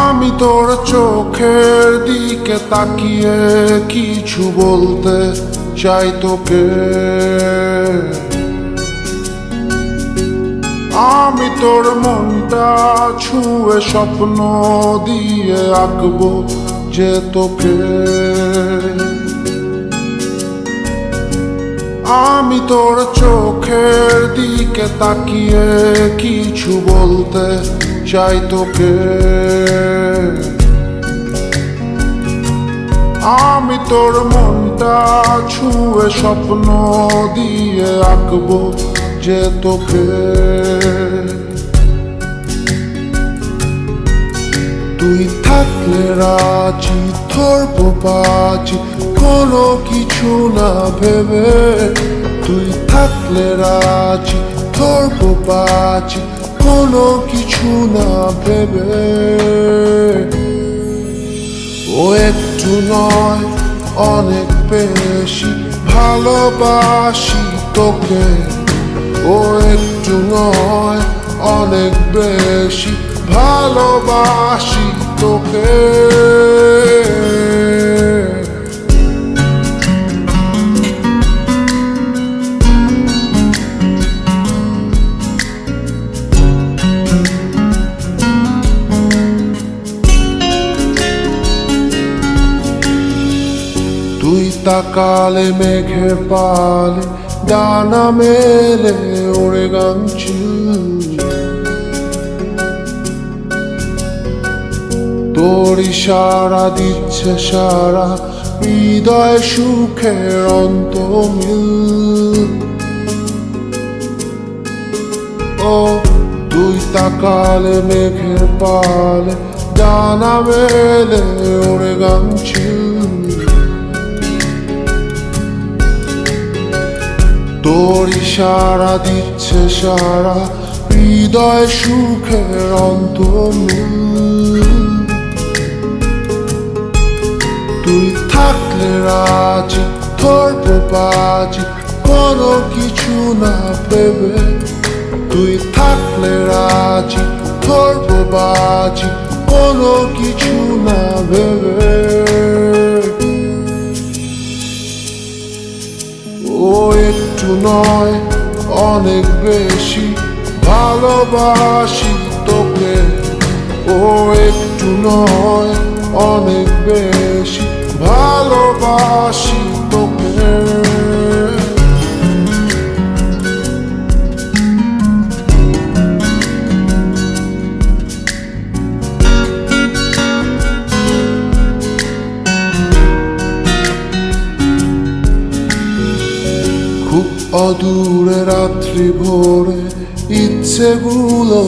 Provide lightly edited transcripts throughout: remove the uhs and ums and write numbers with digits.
আমি তোর চোখের দিকে তাকিয়ে কিছু বলতে চাই তোকে। আমি তোর মনটা ছুঁয়ে স্বপ্ন দিয়ে আঁকবো যে তোকে। আমি তোর চোখের দিকে তাকিয়ে কিছু বলতে চাই তোকে। আমি তোর মনটা ছুঁয়ে স্বপ্ন দিয়ে আঁকবো যে তোকে। তুই থাকলে রাজি ধরবো বাজি কোনো কিছু না ভেবে। তুই থাকলে রাজি ধরবো বাজি কোনো কিছু না ভেবে। ও একটু নয় অনেক বেশি ভালোবাসি তোকে। ও একটু নয় অনেক বেশি ভালোবাসি তোকে। তুই তাকালে মেঘে পালে ডানা মেলে ওড়ে গাংচিল। তোর ইশারা দিচ্ছে সারা হৃদয় সুখের অন্তমিল। ও তুই তাকালে মেঘের পালে ডানা মেলে ওড়ে গাংচিল। তোর ইশারা দিচ্ছে সারা হৃদয় সুখের অন্তমিল। তুই থাকলে রাজি ধরবো বাজি কোনো কিছু না ভেবে। তুই থাকলে রাজি ধরবো বাজি কোনো কিছু না ভেবে। ও একটু নয় অনেক বেশি ভালোবাসি তোকে। ও একটু নয় অনেক বেশি ভালোবাসি তোকে। খুব অদূরে রাত্রি ভোরে ইচ্ছেগুলো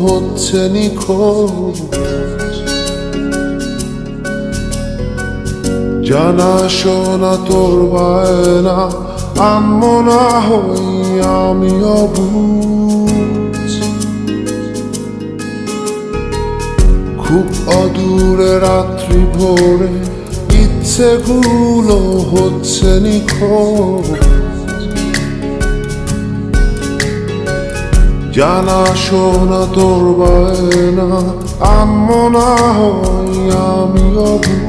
হচ্ছে নিখোঁজ। জানা শোনা তোর বায়না আনমো না হই আমি অবুঝ। খুব অদূরে রাত্রি ভোরে ইচ্ছেগুলো হচ্ছে নিখোঁজ। জানা শোনা তোর বায়না আনমো না হই আমি অবুঝ।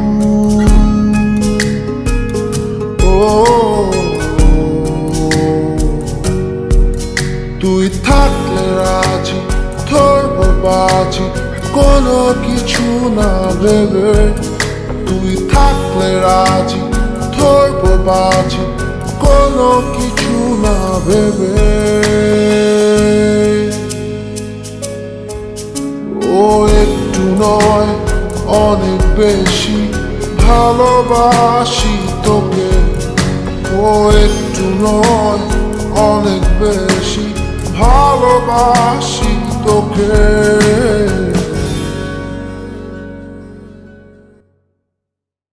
তুই থাকলে রাজি ধরবো বাজি কোনো কিছু না ভেবে। তুই থাকলে রাজি ধরবো বাজি কোনো কিছু না ভেবে। ও একটু নয় অনেক বেশি ভালোবাসি তোকে। ও একটু নয় অনেক বেশি ভালোবাসি তোকে।